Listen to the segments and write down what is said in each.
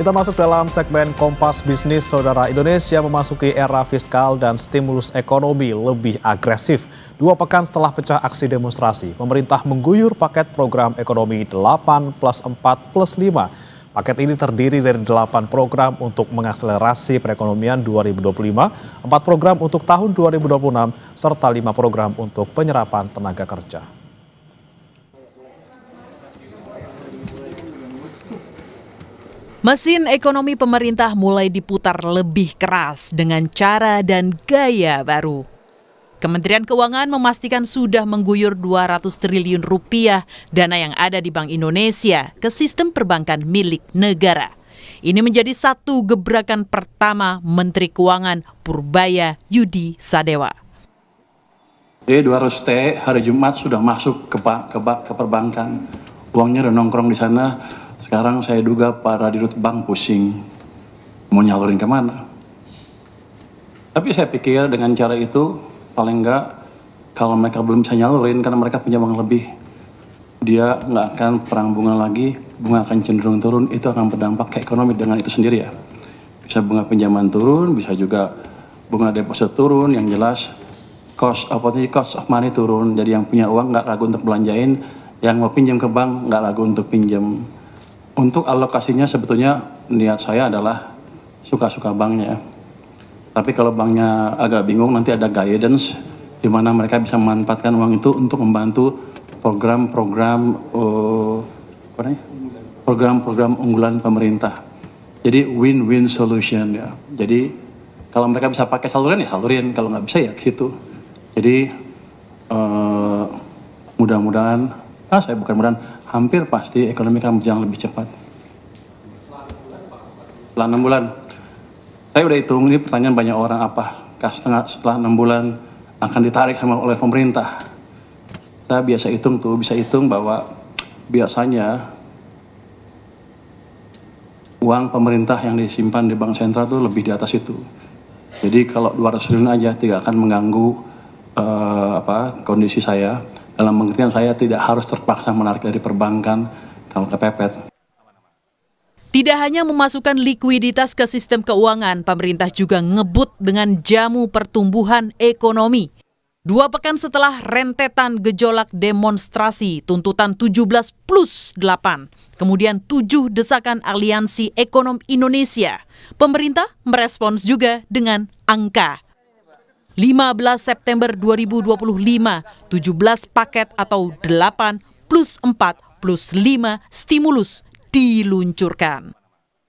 Kita masuk dalam segmen Kompas Bisnis. Saudara, Indonesia memasuki era fiskal dan stimulus ekonomi lebih agresif. 2 pekan setelah pecah aksi demonstrasi, pemerintah mengguyur paket program ekonomi 8+4+5. Paket ini terdiri dari 8 program untuk mengakselerasi perekonomian 2025, 4 program untuk tahun 2026, serta 5 program untuk penyerapan tenaga kerja. Mesin ekonomi pemerintah mulai diputar lebih keras dengan cara dan gaya baru. Kementerian Keuangan memastikan sudah mengguyur 200 triliun rupiah dana yang ada di Bank Indonesia ke sistem perbankan milik negara. Ini menjadi satu gebrakan pertama Menteri Keuangan Purbaya Yudi Sadewa. 200T hari Jumat sudah masuk ke perbankan. Uangnya udah nongkrong di sana. Sekarang saya duga para dirut bank pusing mau nyalurin kemana. Tapi saya pikir dengan cara itu paling enggak kalau mereka belum bisa nyalurin karena mereka punya uang lebih, dia nggak akan perang bunga lagi, bunga akan cenderung turun, itu akan berdampak ke ekonomi dengan itu sendiri ya. Bisa bunga pinjaman turun, bisa juga bunga deposit turun, yang jelas cost of money turun, jadi yang punya uang nggak ragu untuk belanjain, yang mau pinjam ke bank nggak ragu untuk pinjam. Untuk alokasinya sebetulnya niat saya adalah suka-suka banknya. Tapi kalau banknya agak bingung, nanti ada guidance di mana mereka bisa memanfaatkan uang itu untuk membantu program-program unggulan pemerintah. Jadi win-win solution ya. Jadi kalau mereka bisa pakai saluran ya salurin, kalau nggak bisa ya ke situ. Jadi hampir pasti ekonomi akan berjalan lebih cepat. Setelah 6 bulan, saya udah hitung, ini pertanyaan banyak orang, apakah setelah 6 bulan akan ditarik oleh pemerintah. Saya bisa hitung bahwa biasanya uang pemerintah yang disimpan di bank sentral itu lebih di atas itu. Jadi kalau 200 triliun aja tidak akan mengganggu kondisi saya. Dalam pengertian saya tidak harus terpaksa menarik dari perbankan kalau kepepet. Tidak hanya memasukkan likuiditas ke sistem keuangan, pemerintah juga ngebut dengan jamu pertumbuhan ekonomi. 2 pekan setelah rentetan gejolak demonstrasi tuntutan 17+8, kemudian 7 desakan Aliansi Ekonom Indonesia, pemerintah merespons juga dengan angka. 15 September 2025, 17 paket atau 8+4+5 stimulus diluncurkan.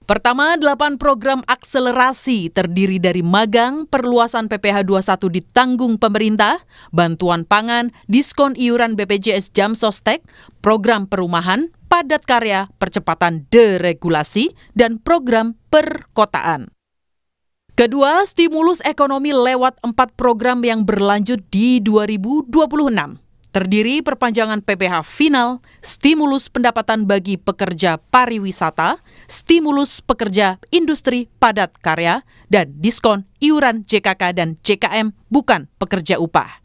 Pertama, 8 program akselerasi terdiri dari magang, perluasan PPh 21 ditanggung pemerintah, bantuan pangan, diskon iuran BPJS Jam Sostek, program perumahan, padat karya, percepatan deregulasi, dan program perkotaan. Kedua, stimulus ekonomi lewat 4 program yang berlanjut di 2026. Terdiri perpanjangan PPh final, stimulus pendapatan bagi pekerja pariwisata, stimulus pekerja industri padat karya, dan diskon iuran JKK dan JKM bukan pekerja upah.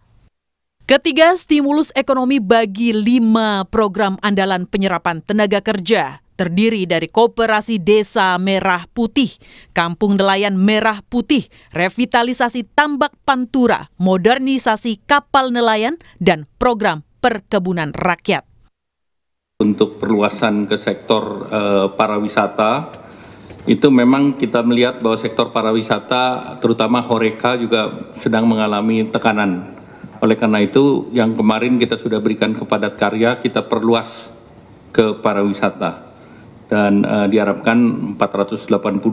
Ketiga, stimulus ekonomi bagi 5 program andalan penyerapan tenaga kerja. Terdiri dari Koperasi Desa Merah Putih, Kampung Nelayan Merah Putih, revitalisasi tambak Pantura, modernisasi kapal nelayan, dan program perkebunan rakyat. Untuk perluasan ke sektor pariwisata, itu memang kita melihat bahwa sektor pariwisata, terutama Horeca juga sedang mengalami tekanan. Oleh karena itu, yang kemarin kita sudah berikan ke padat karya, kita perluas ke pariwisata. Dan diharapkan 482.000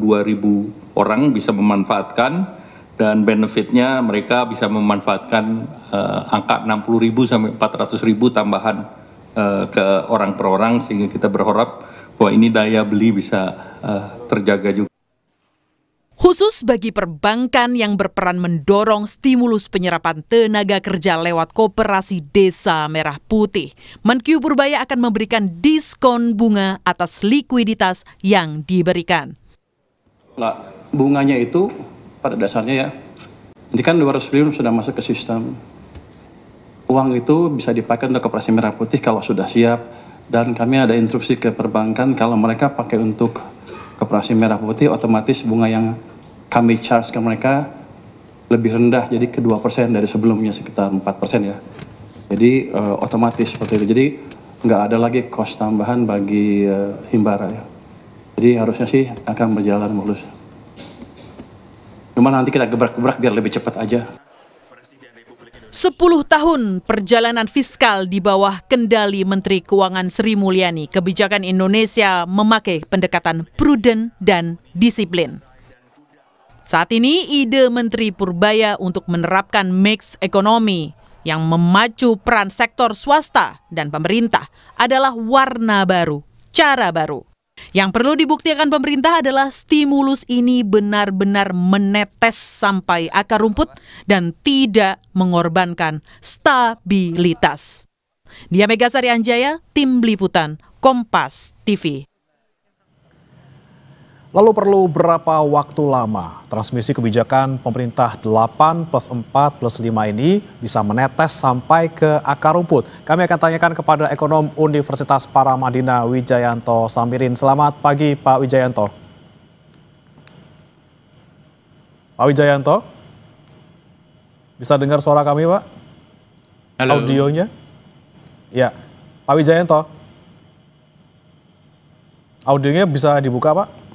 orang bisa memanfaatkan, dan benefitnya mereka bisa memanfaatkan angka 60.000 sampai 400.000 tambahan ke orang per orang, sehingga kita berharap bahwa ini daya beli bisa terjaga juga. Khusus bagi perbankan yang berperan mendorong stimulus penyerapan tenaga kerja lewat Koperasi Desa Merah Putih, Menkyu Purbaya akan memberikan diskon bunga atas likuiditas yang diberikan. Bunganya itu pada dasarnya ya, ini kan 200 triliun sudah masuk ke sistem. Uang itu bisa dipakai untuk Koperasi Merah Putih kalau sudah siap, dan kami ada instruksi ke perbankan kalau mereka pakai untuk koperasi merah putih, otomatis bunga yang kami charge ke mereka lebih rendah, jadi ke 2% dari sebelumnya sekitar 4% ya. Jadi otomatis seperti itu. Jadi nggak ada lagi cost tambahan bagi Himbara ya. Jadi harusnya sih akan berjalan mulus. Cuma nanti kita gebrak-gebrak biar lebih cepat aja. 10 tahun perjalanan fiskal di bawah kendali Menteri Keuangan Sri Mulyani, kebijakan Indonesia memakai pendekatan prudent dan disiplin. Saat ini ide Menteri Purbaya untuk menerapkan mix ekonomi yang memacu peran sektor swasta dan pemerintah adalah warna baru, cara baru. Yang perlu dibuktikan pemerintah adalah stimulus ini benar-benar menetes sampai akar rumput dan tidak mengorbankan stabilitas. Dia Megasari Anjaya, Tim Liputan, Kompas TV. Lalu perlu berapa waktu lama transmisi kebijakan pemerintah 8+4+5 ini bisa menetes sampai ke akar rumput? Kami akan tanyakan kepada ekonom Universitas Paramadina Wijayanto Samirin. Selamat pagi Pak Wijayanto. Pak Wijayanto, bisa dengar suara kami Pak? Halo. Audionya? Ya, Pak Wijayanto. Audionya bisa dibuka Pak?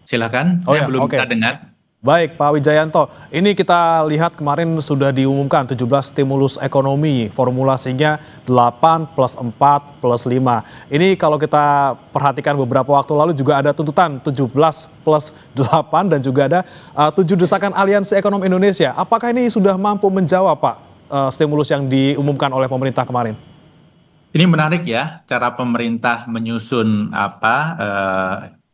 Silakan, saya belum bisa dengar. Baik, Pak Wijayanto. Ini kita lihat kemarin sudah diumumkan 17 stimulus ekonomi, formulasinya 8+4+5. Ini kalau kita perhatikan beberapa waktu lalu juga ada tuntutan 17+8 dan juga ada 7 desakan Aliansi Ekonom Indonesia. Apakah ini sudah mampu menjawab Pak stimulus yang diumumkan oleh pemerintah kemarin? Ini menarik ya, cara pemerintah menyusun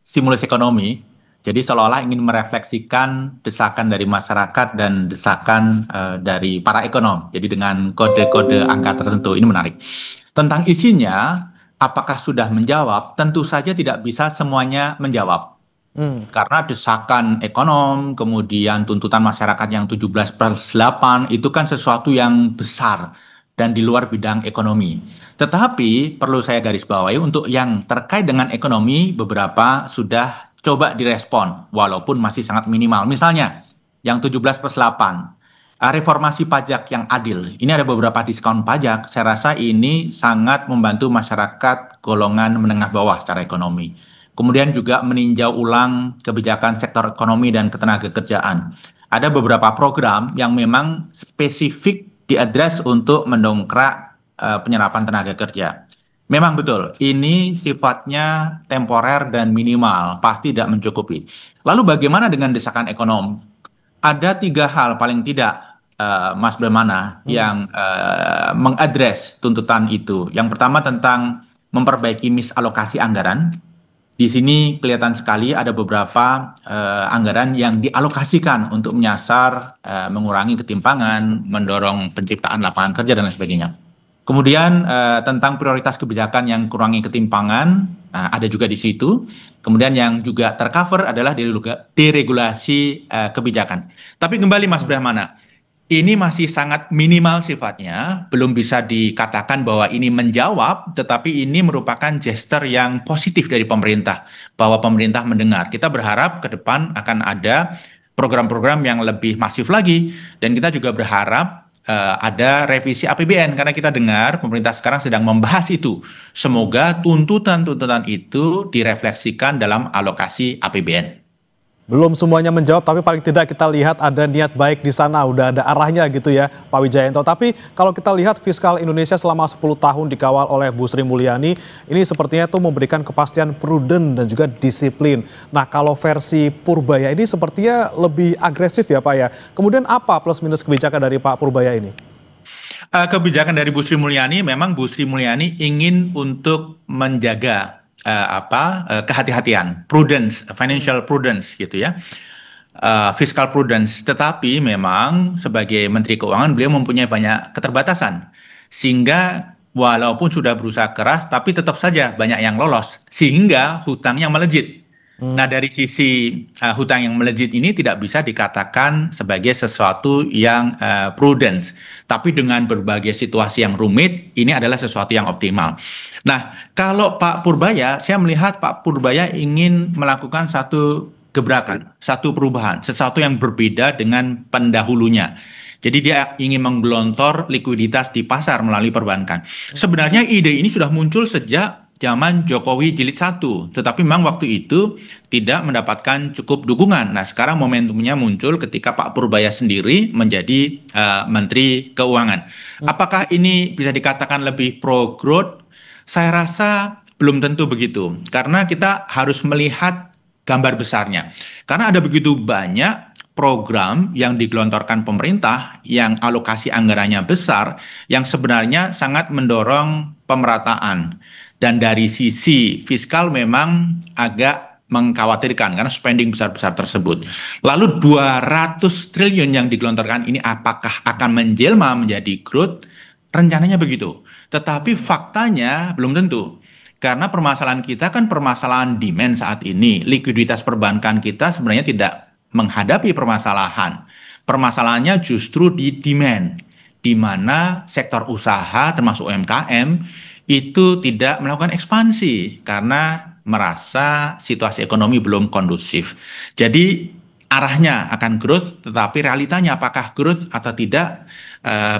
stimulus ekonomi. Jadi seolah-olah ingin merefleksikan desakan dari masyarakat dan desakan dari para ekonom. Jadi dengan kode-kode angka tertentu, ini menarik. Tentang isinya, apakah sudah menjawab? Tentu saja tidak bisa semuanya menjawab. Karena desakan ekonom, kemudian tuntutan masyarakat yang 17+8, itu kan sesuatu yang besar dan di luar bidang ekonomi. Tetapi perlu saya garis bawahi untuk yang terkait dengan ekonomi, beberapa sudah coba direspon, walaupun masih sangat minimal. Misalnya, yang 17+8, reformasi pajak yang adil. Ini ada beberapa diskon pajak, saya rasa ini sangat membantu masyarakat golongan menengah bawah secara ekonomi. Kemudian juga meninjau ulang kebijakan sektor ekonomi dan ketenagakerjaan. Ada beberapa program yang memang spesifik diadres untuk mendongkrak penyerapan tenaga kerja. Memang betul, ini sifatnya temporer dan minimal, pasti tidak mencukupi. Lalu bagaimana dengan desakan ekonom? Ada 3 hal paling tidak, Mas Bremana, yang mengadres tuntutan itu. Yang pertama tentang memperbaiki misalokasi anggaran. Di sini kelihatan sekali ada beberapa anggaran yang dialokasikan untuk menyasar, mengurangi ketimpangan, mendorong penciptaan lapangan kerja, dan lain sebagainya. Kemudian tentang prioritas kebijakan yang kurangi ketimpangan, ada juga di situ. Kemudian yang juga tercover adalah deregulasi kebijakan. Tapi kembali Mas Brahmana, ini masih sangat minimal sifatnya, belum bisa dikatakan bahwa ini menjawab, tetapi ini merupakan gesture yang positif dari pemerintah, bahwa pemerintah mendengar. Kita berharap ke depan akan ada program-program yang lebih masif lagi, dan kita juga berharap ada revisi APBN, karena kita dengar pemerintah sekarang sedang membahas itu. Semoga tuntutan-tuntutan itu direfleksikan dalam alokasi APBN. Belum semuanya menjawab, tapi paling tidak kita lihat ada niat baik di sana, udah ada arahnya gitu ya Pak Wijayanto. Tapi kalau kita lihat fiskal Indonesia selama 10 tahun dikawal oleh Bu Sri Mulyani, ini sepertinya tuh memberikan kepastian prudent dan juga disiplin. Nah kalau versi Purbaya ini sepertinya lebih agresif ya Pak ya. Kemudian apa plus minus kebijakan dari Pak Purbaya ini? Kebijakan dari Bu Sri Mulyani, memang Bu Sri Mulyani ingin untuk menjaga kehati-hatian, prudence, financial prudence gitu ya, fiscal prudence. Tetapi memang sebagai Menteri Keuangan beliau mempunyai banyak keterbatasan, sehingga walaupun sudah berusaha keras, tapi tetap saja banyak yang lolos, sehingga hutangnya melejit. Nah, dari sisi hutang yang melejit ini tidak bisa dikatakan sebagai sesuatu yang prudence, tapi dengan berbagai situasi yang rumit, ini adalah sesuatu yang optimal. Nah, kalau Pak Purbaya, saya melihat Pak Purbaya ingin melakukan satu gebrakan, satu perubahan, sesuatu yang berbeda dengan pendahulunya. Jadi dia ingin menggelontor likuiditas di pasar melalui perbankan. Sebenarnya ide ini sudah muncul sejak zaman Jokowi Jilid 1, tetapi memang waktu itu tidak mendapatkan cukup dukungan. Nah, sekarang momentumnya muncul ketika Pak Purbaya sendiri menjadi Menteri Keuangan. Apakah ini bisa dikatakan lebih pro-growth? Saya rasa belum tentu begitu, karena kita harus melihat gambar besarnya. Karena ada begitu banyak program yang digelontorkan pemerintah yang alokasi anggarannya besar, yang sebenarnya sangat mendorong pemerataan. Dan dari sisi fiskal memang agak mengkhawatirkan karena spending besar-besar tersebut. Lalu 200 triliun yang digelontorkan ini apakah akan menjelma menjadi growth? Rencananya begitu. Tetapi faktanya belum tentu. Karena permasalahan kita kan permasalahan demand saat ini. Likuiditas perbankan kita sebenarnya tidak menghadapi permasalahan. Permasalahannya justru di demand, di mana sektor usaha termasuk UMKM itu tidak melakukan ekspansi karena merasa situasi ekonomi belum kondusif. Jadi arahnya akan growth, tetapi realitanya apakah growth atau tidak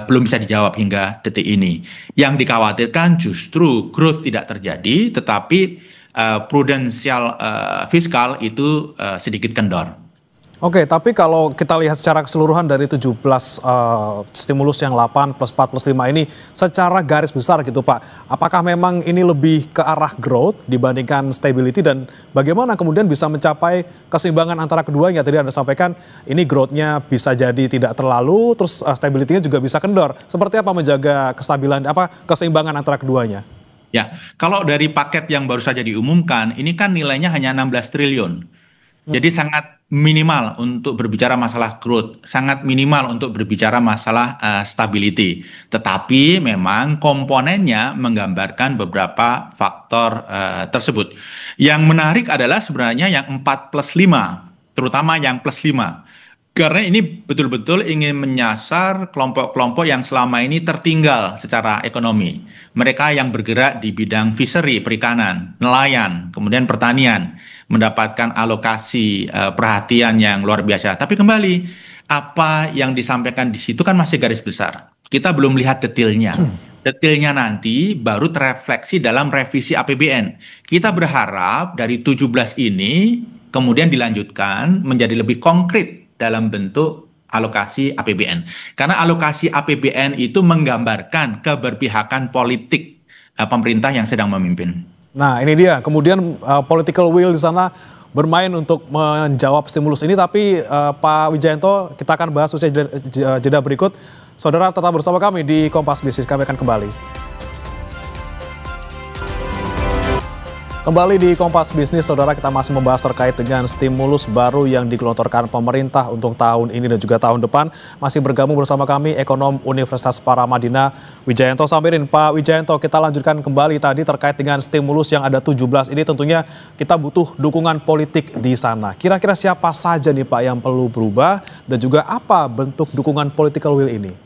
belum bisa dijawab hingga detik ini. Yang dikhawatirkan justru growth tidak terjadi, tetapi prudensial fiskal itu sedikit kendor. Oke, tapi kalau kita lihat secara keseluruhan dari 17 stimulus yang 8 plus 4 plus 5 ini secara garis besar gitu Pak, apakah memang ini lebih ke arah growth dibandingkan stability dan bagaimana kemudian bisa mencapai keseimbangan antara keduanya? Tadi Anda sampaikan ini growth-nya bisa jadi tidak terlalu, terus stability-nya juga bisa kendor. Seperti apa menjaga kestabilan, keseimbangan antara keduanya? Ya, kalau dari paket yang baru saja diumumkan, ini kan nilainya hanya 16 triliun. Jadi sangat minimal untuk berbicara masalah growth, sangat minimal untuk berbicara masalah stability. Tetapi memang komponennya menggambarkan beberapa faktor tersebut. Yang menarik adalah sebenarnya yang 4 plus 5, terutama yang plus 5. Karena ini betul-betul ingin menyasar kelompok-kelompok yang selama ini tertinggal secara ekonomi. Mereka yang bergerak di bidang fishery, perikanan, nelayan, kemudian pertanian, mendapatkan alokasi perhatian yang luar biasa. Tapi kembali, apa yang disampaikan di situ kan masih garis besar. Kita belum lihat detailnya. Detailnya nanti baru terefleksi dalam revisi APBN. Kita berharap dari 17 ini kemudian dilanjutkan menjadi lebih konkret dalam bentuk alokasi APBN. Karena alokasi APBN itu menggambarkan keberpihakan politik pemerintah yang sedang memimpin. Nah ini dia, kemudian political will di sana bermain untuk menjawab stimulus ini, tapi Pak Wijayanto kita akan bahas usai jeda berikut. Saudara tetap bersama kami di Kompas Bisnis, kami akan kembali. Kembali di Kompas Bisnis, saudara, kita masih membahas terkait dengan stimulus baru yang digelontorkan pemerintah untuk tahun ini dan juga tahun depan. Masih bergabung bersama kami ekonom Universitas Paramadina Wijayanto Samirin. Pak Wijayanto, kita lanjutkan kembali tadi terkait dengan stimulus yang ada 17 ini. Tentunya kita butuh dukungan politik di sana. Kira-kira siapa saja nih Pak yang perlu berubah dan juga apa bentuk dukungan political will ini?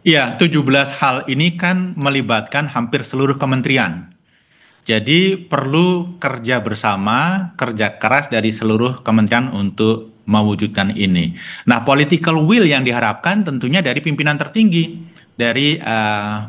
Ya, 17 hal ini kan melibatkan hampir seluruh kementerian. Jadi perlu kerja bersama, kerja keras dari seluruh kementerian untuk mewujudkan ini. Nah, political will yang diharapkan tentunya dari pimpinan tertinggi, dari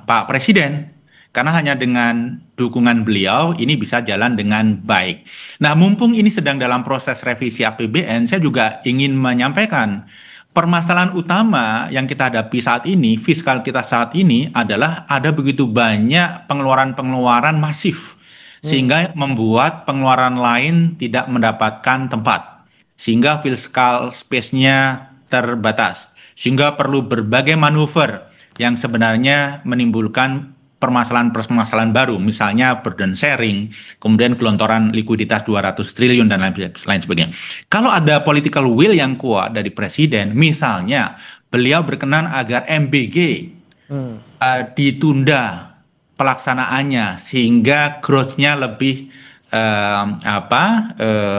Pak Presiden. Karena hanya dengan dukungan beliau ini bisa jalan dengan baik. Nah, mumpung ini sedang dalam proses revisi APBN, saya juga ingin menyampaikan permasalahan utama yang kita hadapi saat ini, fiskal kita saat ini adalah ada begitu banyak pengeluaran-pengeluaran masif. Sehingga membuat pengeluaran lain tidak mendapatkan tempat. Sehingga fiscal space-nya terbatas. Sehingga perlu berbagai manuver yang sebenarnya menimbulkan permasalahan-permasalahan baru. Misalnya burden sharing, kemudian gelontoran likuiditas 200 triliun dan lain sebagainya. Kalau ada political will yang kuat dari Presiden, misalnya beliau berkenan agar MBG ditunda pelaksanaannya sehingga growth-nya lebih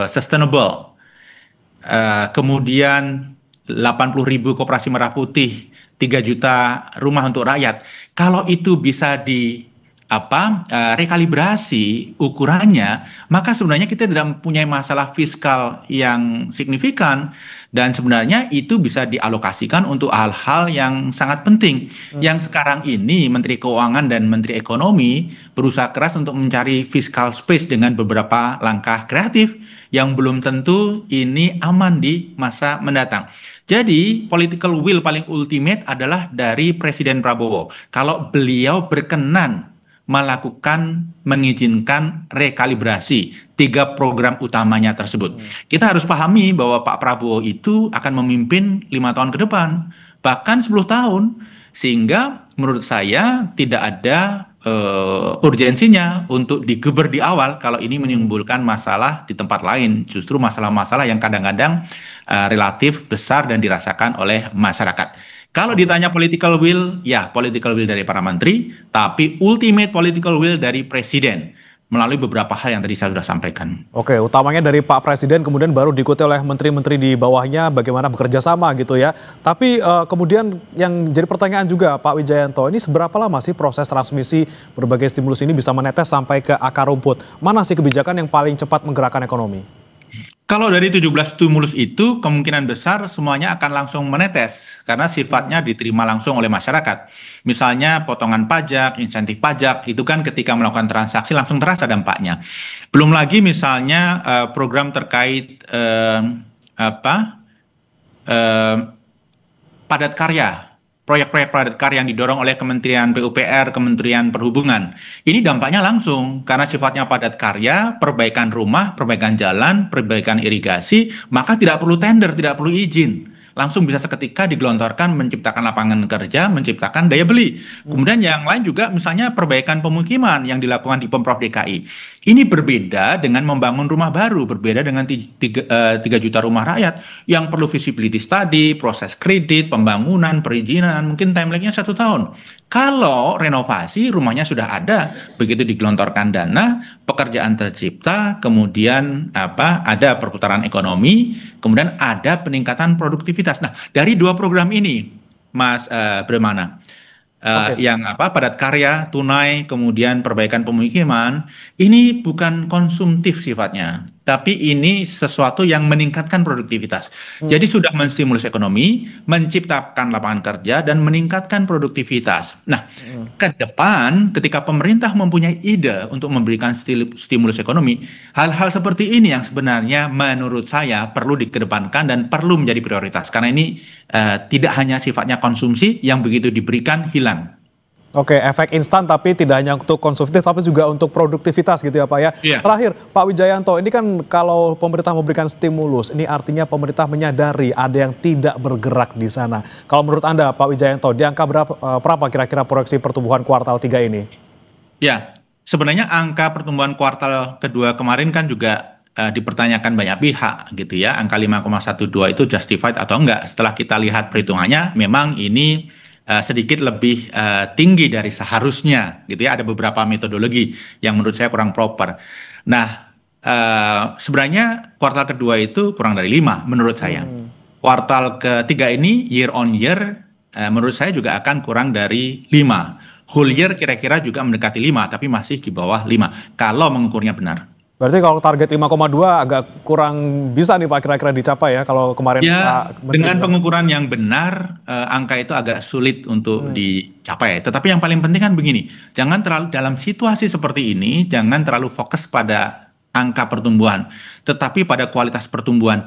sustainable. Kemudian 80.000 koperasi merah putih, 3 juta rumah untuk rakyat. Kalau itu bisa rekalibrasi ukurannya, maka sebenarnya kita tidak mempunyai masalah fiskal yang signifikan, dan sebenarnya itu bisa dialokasikan untuk hal-hal yang sangat penting. Yang sekarang ini Menteri Keuangan dan Menteri Ekonomi berusaha keras untuk mencari fiscal space dengan beberapa langkah kreatif yang belum tentu ini aman di masa mendatang. Jadi political will paling ultimate adalah dari Presiden Prabowo. Kalau beliau berkenan mengizinkan rekalibrasi 3 program utamanya tersebut. Kita harus pahami bahwa Pak Prabowo itu akan memimpin 5 tahun ke depan, bahkan 10 tahun. Sehingga menurut saya tidak ada urgensinya untuk digeber di awal kalau ini menimbulkan masalah di tempat lain. Justru masalah-masalah yang kadang-kadang relatif besar dan dirasakan oleh masyarakat. Kalau ditanya political will, ya political will dari para menteri, tapi ultimate political will dari presiden melalui beberapa hal yang tadi saya sudah sampaikan. Oke, utamanya dari Pak Presiden, kemudian baru diikuti oleh menteri-menteri di bawahnya bagaimana bekerja sama gitu ya. Tapi kemudian yang jadi pertanyaan juga Pak Wijayanto, ini seberapa lama sih proses transmisi berbagai stimulus ini bisa menetes sampai ke akar rumput? Mana sih kebijakan yang paling cepat menggerakkan ekonomi? Kalau dari 17 stimulus itu kemungkinan besar semuanya akan langsung menetes karena sifatnya diterima langsung oleh masyarakat. Misalnya potongan pajak, insentif pajak, itu kan ketika melakukan transaksi langsung terasa dampaknya. Belum lagi misalnya program terkait padat karya. Proyek-proyek padat karya yang didorong oleh Kementerian PUPR, Kementerian Perhubungan. Ini dampaknya langsung karena sifatnya padat karya, perbaikan rumah, perbaikan jalan, perbaikan irigasi, maka tidak perlu tender, tidak perlu izin. Langsung bisa seketika digelontorkan, menciptakan lapangan kerja, menciptakan daya beli. Kemudian yang lain juga misalnya perbaikan pemukiman yang dilakukan di Pemprov DKI. Ini berbeda dengan membangun rumah baru, berbeda dengan 3 juta rumah rakyat yang perlu visibility study, proses kredit, pembangunan, perizinan, mungkin timeline-nya 1 tahun. Kalau renovasi rumahnya sudah ada, begitu digelontorkan dana, pekerjaan tercipta, kemudian ada perputaran ekonomi, kemudian ada peningkatan produktivitas. Nah, dari 2 program ini, Mas Bremana, yang padat karya, tunai, kemudian perbaikan pemukiman, ini bukan konsumtif sifatnya, tapi ini sesuatu yang meningkatkan produktivitas. Jadi sudah menstimulus ekonomi, menciptakan lapangan kerja, dan meningkatkan produktivitas. Nah, ke depan ketika pemerintah mempunyai ide untuk memberikan stimulus ekonomi, hal-hal seperti ini yang sebenarnya menurut saya perlu dikedepankan dan perlu menjadi prioritas. Karena ini tidak hanya sifatnya konsumsi yang begitu diberikan hilang. Oke, efek instan tapi tidak hanya untuk konsumtif tapi juga untuk produktivitas gitu ya Pak ya. Iya. Terakhir Pak Wijayanto, ini kan kalau pemerintah memberikan stimulus, ini artinya pemerintah menyadari ada yang tidak bergerak di sana. Kalau menurut Anda Pak Wijayanto, di angka berapa kira-kira proyeksi pertumbuhan kuartal 3 ini? Ya, sebenarnya angka pertumbuhan kuartal kedua kemarin kan juga dipertanyakan banyak pihak gitu ya. Angka 5,12 itu justified atau enggak. Setelah kita lihat perhitungannya, memang ini sedikit lebih tinggi dari seharusnya gitu ya. Ada beberapa metodologi yang menurut saya kurang proper. Nah, sebenarnya kuartal kedua itu kurang dari 5 menurut saya. Kuartal ketiga ini year on year menurut saya juga akan kurang dari 5. Whole year kira-kira juga mendekati 5 tapi masih di bawah 5 kalau mengukurnya benar. Berarti kalau target 5,2 agak kurang bisa nih Pak kira-kira dicapai ya kalau kemarin ya, Pak dengan pengukuran yang benar angka itu agak sulit untuk dicapai. Tetapi yang paling penting kan begini, jangan terlalu dalam situasi seperti ini jangan terlalu fokus pada angka pertumbuhan, tetapi pada kualitas pertumbuhan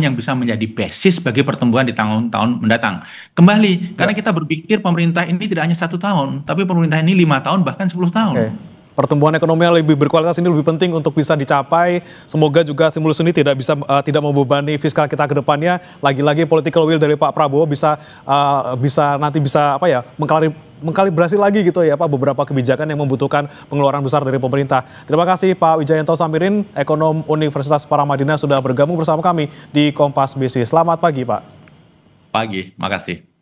yang bisa menjadi basis bagi pertumbuhan di tahun-tahun mendatang. Kembali, karena kita berpikir pemerintah ini tidak hanya 1 tahun, tapi pemerintah ini 5 tahun bahkan 10 tahun. Pertumbuhan ekonomi yang lebih berkualitas ini lebih penting untuk bisa dicapai. Semoga juga stimulus ini tidak membebani fiskal kita ke depannya. Lagi-lagi political will dari Pak Prabowo bisa mengkalibrasi lagi gitu ya Pak beberapa kebijakan yang membutuhkan pengeluaran besar dari pemerintah. Terima kasih Pak Wijayanto Samirin, ekonom Universitas Paramadina sudah bergabung bersama kami di Kompas Bisnis. Selamat pagi Pak. Pagi, makasih.